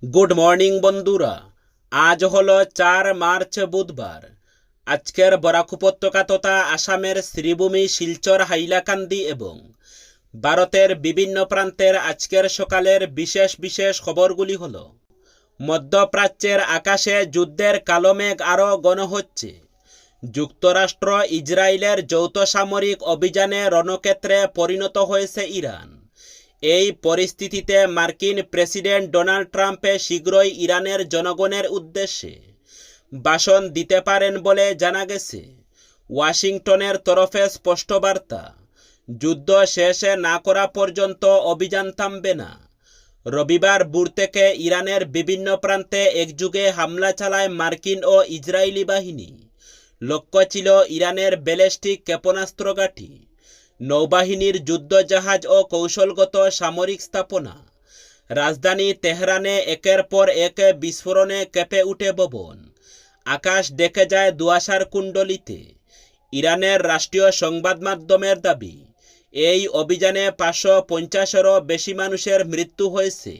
Good morning বন্ধুরা। আজ হলো 4 মার্চ বুধবার। আজকের বরাক উপত্যকা তথা আসামের শ্রীভূমি, শিলচর, হাইলাকান্দি এবং ভারতের বিভিন্ন প্রান্তের আজকের সকালের বিশেষ বিশেষ খবরগুলি হলো: মধ্যপ্রাচ্যের আকাশে যুদ্ধের কালো মেঘ আরও ঘন হচ্ছে। যুক্তরাষ্ট্র ইসরায়েলের যৌথ সামরিক অভিযানে রণক্ষেত্রে পরিণত হয়েছে ইরান। এই পরিস্থিতিতে মার্কিন প্রেসিডেন্ট ডোনাল্ড ট্রাম্প শীঘ্রই ইরানের জনগণের উদ্দেশ্যে ভাষণ দিতে পারেন বলে জানা গেছে। ওয়াশিংটনের তরফে স্পষ্ট বার্তা, যুদ্ধ শেষ না করা পর্যন্ত অভিযান থামবে না। রবিবার ভোর থেকে ইরানের বিভিন্ন প্রান্তে একযোগে হামলা চালায় মার্কিন ও ইসরায়েলি বাহিনী। লক্ষ্য ছিল ইরানের ব্যালিস্টিক ক্ষেপণাস্ত্র ঘাঁটি, নৌবাহিনীর যুদ্ধজাহাজ ও কৌশলগত সামরিক স্থাপনা। রাজধানী তেহরানে একের পর এক বিস্ফোরণে কেঁপে উঠে ভবন। আকাশ দেখে যায় ধোঁয়াশার কুণ্ডলিতে। ইরানের রাষ্ট্রীয় সংবাদ মাধ্যমের দাবি, এই অভিযানে 550-এরও বেশি মানুষের মৃত্যু হয়েছে।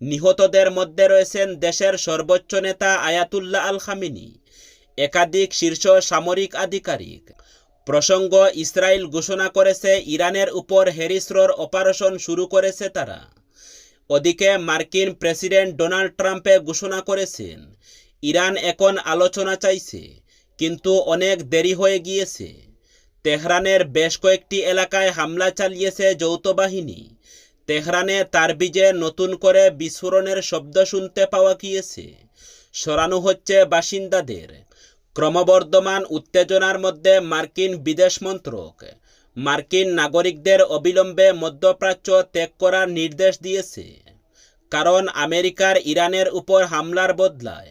নিহতদের মধ্যে রয়েছেন দেশের সর্বোচ্চ নেতা আয়াতুল্লাহ আল খামেনি, একাধিক শীর্ষ সামরিক আধিকারিক। প্রসঙ্গ, ইসরায়েল ঘোষণা করেছে ইরানের উপর হেরিসরর অপারেশন শুরু করেছে তারা। ওদিকে মার্কিন প্রেসিডেন্ট ডোনাল্ড ট্রাম্প ঘোষণা করেছেন ইরান এখন আলোচনা চাইছে, কিন্তু অনেক দেরি হয়ে গিয়েছে। তেহরানের বেশ কয়েকটি এলাকায় হামলা চালিয়েছে যৌথ বাহিনী। তেহরানে তারবিজে নতুন করে বিস্ফোরণের শব্দ শুনতে পাওয়া গিয়েছে। সরানো হচ্ছে বাসিন্দাদের। ক্রমবর্ধমান উত্তেজনার মধ্যে মার্কিন বিদেশ মন্ত্রক মার্কিন নাগরিকদের অবিলম্বে মধ্যপ্রাচ্য ত্যাগ করার নির্দেশ দিয়েছে। কারণ আমেরিকার ইরানের উপর হামলার বদলায়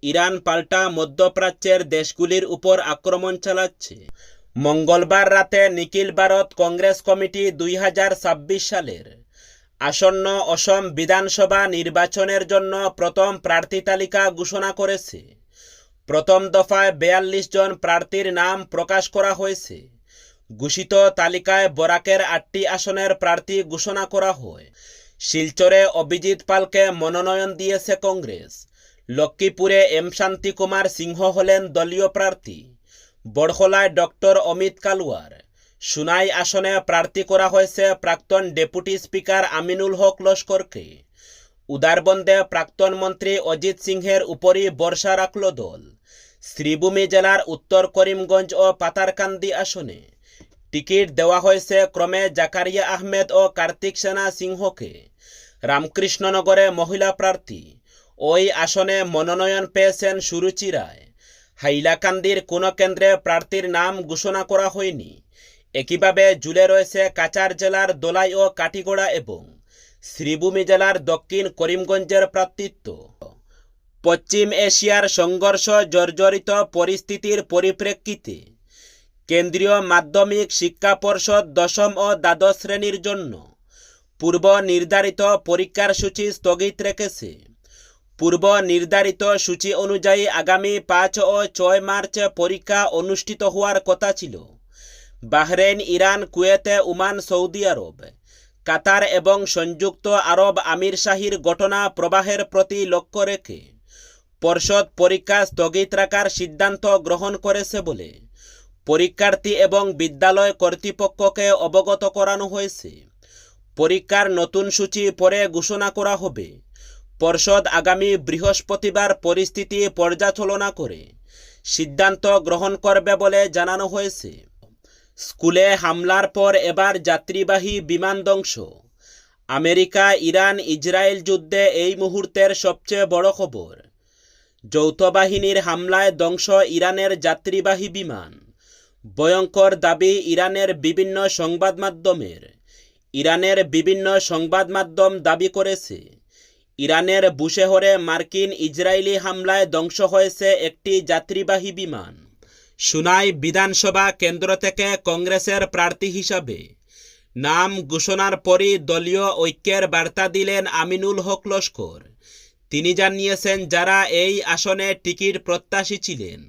ইরান পাল্টা মধ্যপ্রাচ্যের দেশগুলির উপর আক্রমণ চালাচ্ছে। মঙ্গলবার রাতে নিখিল ভারত কংগ্রেস কমিটি 2026 সালের আসন্ন অসম বিধানসভা নির্বাচনের জন্য প্রথম প্রার্থী তালিকা ঘোষণা করেছে। প্রথম দফায় 42 জন প্রার্থীর নাম প্রকাশ করা হয়েছে। ঘোষিত তালিকায় বরাকের 8টি আসনের প্রার্থী ঘোষণা করা হয়। শিলচরে অভিজিৎ পালকে মনোনয়ন দিয়েছে কংগ্রেস। লক্ষ্মীপুরে এম শান্তি কুমার সিংহ হলেন দলীয় প্রার্থী। বড়খলায় ডক্টর অমিত কালওয়ার। সুনাই আসনে প্রার্থী করা হয়েছে প্রাক্তন ডেপুটি স্পিকার আমিনুল হক লস্করকে। উদারবন্দে প্রাক্তন মন্ত্রী অজিত সিংহের উপরই ভরসা রাখল দল। শ্রীভূমি জেলার উত্তর করিমগঞ্জ ও পাতারকান্দি আসনে টিকিট দেওয়া হয়েছে ক্রমে জাকারিয়া আহমেদ ও কার্তিক সেনা সিংহকে। রামকৃষ্ণনগরে মহিলা প্রার্থী, ওই আসনে মনোনয়ন পেয়েছেন সুরুচি রায়। হাইলাকান্দির কোনো কেন্দ্রে প্রার্থীর নাম ঘোষণা করা হয়নি। একইভাবে ঝুলে রয়েছে কাছাড় জেলার দোলাই ও কাটিগড়া এবং শ্রীভূমি জেলার দক্ষিণ করিমগঞ্জের প্রার্থিত্ব। পশ্চিম এশিয়ার সংঘর্ষ জর্জরিত পরিস্থিতির পরিপ্রেক্ষিতে কেন্দ্রীয় মাধ্যমিক শিক্ষা পর্ষদ দশম ও দ্বাদশ শ্রেণীর জন্য পূর্ব নির্ধারিত পরীক্ষার সূচি স্থগিত রেখেছে। পূর্ব নির্ধারিত সূচি অনুযায়ী আগামী 5 ও 6 মার্চ পরীক্ষা অনুষ্ঠিত হওয়ার কথা ছিল। বাহরেইন, ইরান, কুয়েতে, ওমান, সৌদি আরব, কাতার এবং সংযুক্ত আরব আমিরশাহীর ঘটনা প্রবাহের প্রতি লক্ষ্য রেখে পর্ষদ পরীক্ষা স্থগিত রাখার সিদ্ধান্ত গ্রহণ করেছে বলে পরীক্ষার্থী এবং বিদ্যালয় কর্তৃপক্ষকে অবগত করানো হয়েছে। পরীক্ষার নতুন সূচি পরে ঘোষণা করা হবে। পর্ষদ আগামী বৃহস্পতিবার পরিস্থিতি পর্যালোচনা করে সিদ্ধান্ত গ্রহণ করবে বলে জানানো হয়েছে। স্কুলে হামলার পর এবার যাত্রীবাহী বিমান ধ্বংস। আমেরিকা ইরান ইসরায়েল যুদ্ধে এই মুহূর্তের সবচেয়ে বড় খবর। যৌথ বাহিনীর হামলায় ধ্বংস ইরানের যাত্রীবাহী বিমান। ভয়ঙ্কর দাবি ইরানের বিভিন্ন সংবাদ মাধ্যমের। ইরানের বিভিন্ন সংবাদ মাধ্যম দাবি করেছে ইরানের বুশেহরে মার্কিন ইসরায়েলি হামলায় ধ্বংস হয়েছে একটি যাত্রীবাহী বিমান। সুনাই বিধানসভা কেন্দ্র থেকে কংগ্রেসের প্রার্থী হিসাবে নাম ঘোষণার পরই দলীয় ঐক্যের বার্তা দিলেন আমিনুল হক লস্কর। তিনি জানিয়েছেন, যারা এই আসনে টিকিট প্রত্যাশী ছিলেন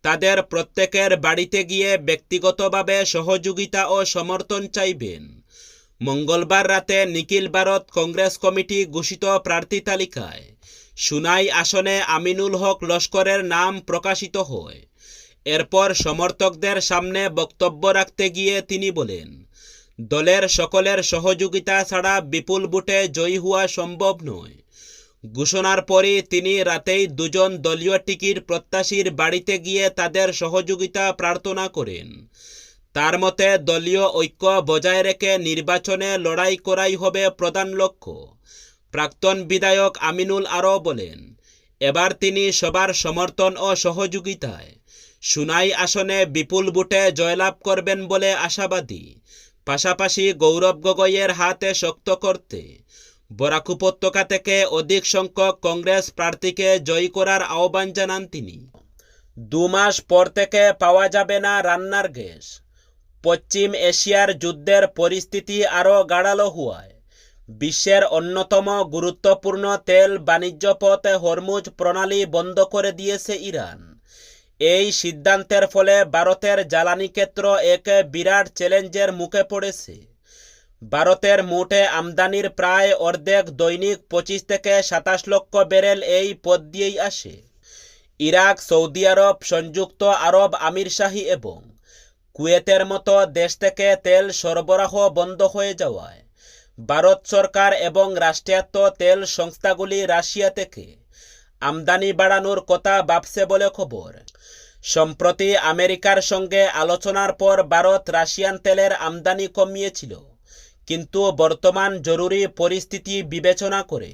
তাদের প্রত্যেকের বাড়িতে গিয়ে ব্যক্তিগতভাবে সহযোগিতা ও সমর্থন চাইবেন। মঙ্গলবার রাতে নিখিল ভারত কংগ্রেস কমিটি ঘোষিত প্রার্থী তালিকায় সুনাই আসনে আমিনুল হক লস্করের নাম প্রকাশিত হয়। এরপর সমর্থকদের সামনে বক্তব্য রাখতে গিয়ে তিনি বলেন, দলের সকলের সহযোগিতা ছাড়া বিপুল ভোটে জয়ী হওয়া সম্ভব নয়। ঘোষণার পরই তিনি রাতেই দুজন দলীয় টিকিট প্রত্যাশীর বাড়িতে গিয়ে তাদের সহযোগিতা প্রার্থনা করেন। তার মতে দলীয় ঐক্য বজায় রেখে নির্বাচনে লড়াই করাই হবে প্রধান লক্ষ্য। প্রাক্তন বিধায়ক আমিনুল আরও বলেন, এবার তিনি সবার সমর্থন ও সহযোগিতায় সুনাই আসনে বিপুল ভোটে জয়লাভ করবেন বলে আশাবাদী। পাশাপাশি গৌরব গগৈয়ের হাতে শক্ত করতে বরাক উপত্যকা থেকে অধিক সংখ্যক কংগ্রেস প্রার্থীকে জয়ী করার আহ্বান জানান তিনি। 2 মাস পর থেকে পাওয়া যাবে না রান্নার গ্যাস। পশ্চিম এশিয়ার যুদ্ধের পরিস্থিতি আরও গাঢ় হওয়ায় বিশ্বের অন্যতম গুরুত্বপূর্ণ তেল বাণিজ্য পথ হরমুজ প্রণালী বন্ধ করে দিয়েছে ইরান। এই সিদ্ধান্তের ফলে ভারতের জ্বালানি ক্ষেত্র এক বিরাট চ্যালেঞ্জের মুখে পড়েছে। ভারতের মোটে আমদানির প্রায় অর্ধেক দৈনিক 25 থেকে 27 লক্ষ ব্যারেল এই পথ দিয়েই আসে। ইরাক, সৌদি আরব, সংযুক্ত আরব আমিরশাহী এবং কুয়েতের মতো দেশ থেকে তেল সরবরাহ বন্ধ হয়ে যাওয়ায় ভারত সরকার এবং রাষ্ট্রায়ত্ত তেল সংস্থাগুলি রাশিয়া থেকে আমদানি বাড়ানোর কথা ভাবছে বলে খবর। সম্প্রতি আমেরিকার সঙ্গে আলোচনার পর ভারত রাশিয়ান তেলের আমদানি কমিয়েছিল, কিন্তু বর্তমান জরুরি পরিস্থিতি বিবেচনা করে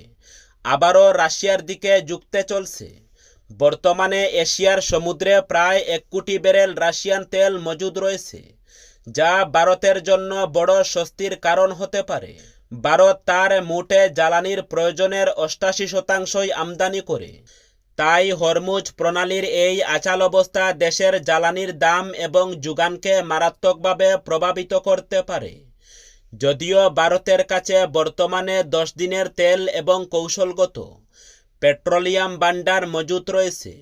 আবারও রাশিয়ার দিকে ঝুঁকতে চলছে। বর্তমানে এশিয়ার সমুদ্রে প্রায় 1 কোটি ব্যারেল রাশিয়ান তেল মজুদ রয়েছে, যা ভারতের জন্য বড় স্বস্তির কারণ হতে পারে। ভারত তার মোটে জ্বালানির প্রয়োজনের 88% আমদানি করে। তাই হরমুজ প্রণালীর এই আচাল অবস্থা দেশের জ্বালানির দাম এবং যোগানকে মারাত্মকভাবে প্রভাবিত করতে পারে। যদিও ভারতের কাছে বর্তমানে 10 দিনের তেল এবং কৌশলগত পেট্রোলিয়াম ভান্ডার মজুত রয়েছে,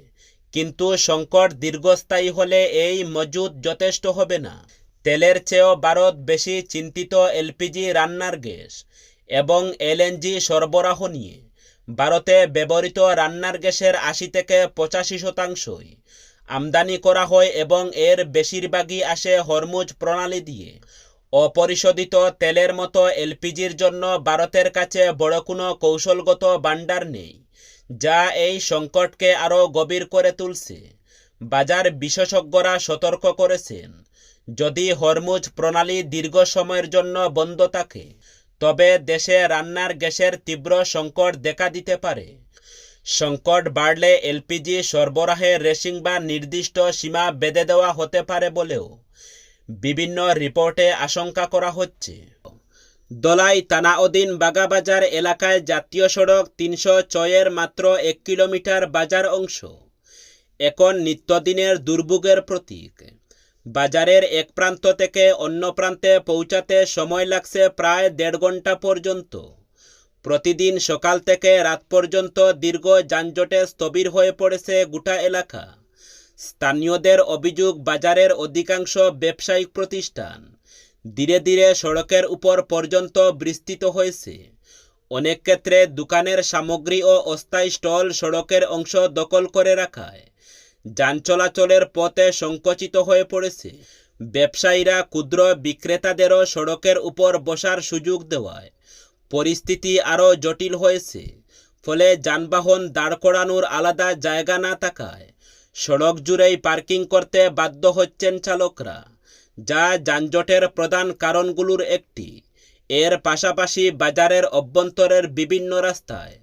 কিন্তু সংকট দীর্ঘস্থায়ী হলে এই মজুত যথেষ্ট হবে না। তেলের চেয়েও ভারত বেশি চিন্তিত এলপিজি রান্নার গ্যাস এবং এলএনজি সরবরাহ নিয়ে। ভারতে ব্যবহৃত রান্নার গ্যাসের 80 থেকে 85% আমদানি করা হয় এবং এর বেশিরভাগই আসে হরমুজ প্রণালী দিয়ে। অপরিশোধিত তেলের মতো এলপিজির জন্য ভারতের কাছে বড় কোনো কৌশলগত ভান্ডার নেই, যা এই সংকটকে আরও গভীর করে তুলছে। বাজার বিশেষজ্ঞরা সতর্ক করেছেন, যদি হরমুজ প্রণালী দীর্ঘ সময়ের জন্য বন্ধ থাকে তবে দেশে রান্নার গ্যাসের তীব্র সংকট দেখা দিতে পারে। সংকট বাড়লে এলপিজি সরবরাহের রেশিং বা নির্দিষ্ট সীমা বেঁধে দেওয়া হতে পারে বলেও বিভিন্ন রিপোর্টে আশঙ্কা করা হচ্ছে। দলাই তানাউদ্দিন বাগাবাজার এলাকায় জাতীয় সড়ক 306 মাত্র 1 কিলোমিটার বাজার অংশ এখন নিত্যদিনের দুর্ভোগের প্রতীক। বাজারের এক প্রান্ত থেকে অন্য প্রান্তে পৌঁছাতে সময় লাগছে প্রায় 1.5 ঘন্টা পর্যন্ত। প্রতিদিন সকাল থেকে রাত পর্যন্ত দীর্ঘ যানজটে স্থবির হয়ে পড়েছে গোটা এলাকা। স্থানীয়দের অভিযোগ, বাজারের অধিকাংশ ব্যবসায়িক প্রতিষ্ঠান ধীরে ধীরে সড়কের উপর পর্যন্ত বিস্তৃত হয়েছে। অনেক ক্ষেত্রে দোকানের সামগ্রী ও অস্থায়ী স্টল সড়কের অংশ দখল করে রাখায় যান চলাচলের পথে সংকুচিত হয়ে পড়েছে। ব্যবসায়ীরা ক্ষুদ্র বিক্রেতাদেরও সড়কের উপর বসার সুযোগ দেওয়ায় পরিস্থিতি আরও জটিল হয়েছে। ফলে যানবাহন দাঁড় করানোর আলাদা জায়গা না থাকায় সড়ক জুড়েই পার্কিং করতে বাধ্য হচ্ছেন চালকরা, যা যানজটের প্রধান কারণগুলোর একটি। এর পাশাপাশি বাজারের অভ্যন্তরের বিভিন্ন রাস্তায়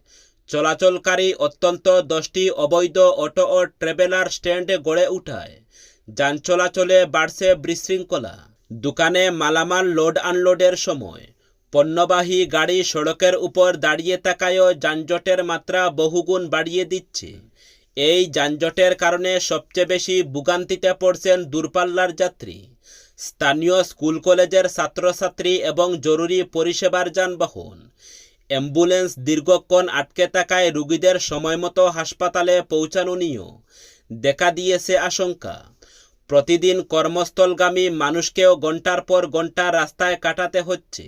চলাচলকারী অত্যন্ত 10টি অবৈধ অটো ও ট্রাভেলার স্ট্যান্ড গড়ে ওঠায় যান চলাচলে বাড়ছে বিশৃঙ্খলা। দোকানে মালামাল লোড আনলোডের সময় পণ্যবাহী গাড়ি সড়কের উপর দাঁড়িয়ে থাকায়ও যানজটের মাত্রা বহুগুণ বাড়িয়ে দিচ্ছে। এই যানজটের কারণে সবচেয়ে বেশি ভোগান্তিতে পড়ছেন দূরপাল্লার যাত্রী, স্থানীয় স্কুল কলেজের ছাত্রছাত্রী এবং জরুরি পরিষেবার যানবাহন। অ্যাম্বুলেন্স দীর্ঘক্ষণ আটকে থাকায় রোগীদের সময়মতো হাসপাতালে পৌঁছানো নিয়েও দেখা দিয়েছে আশঙ্কা। প্রতিদিন কর্মস্থলগামী মানুষকেও ঘন্টার পর ঘন্টা রাস্তায় কাটাতে হচ্ছে।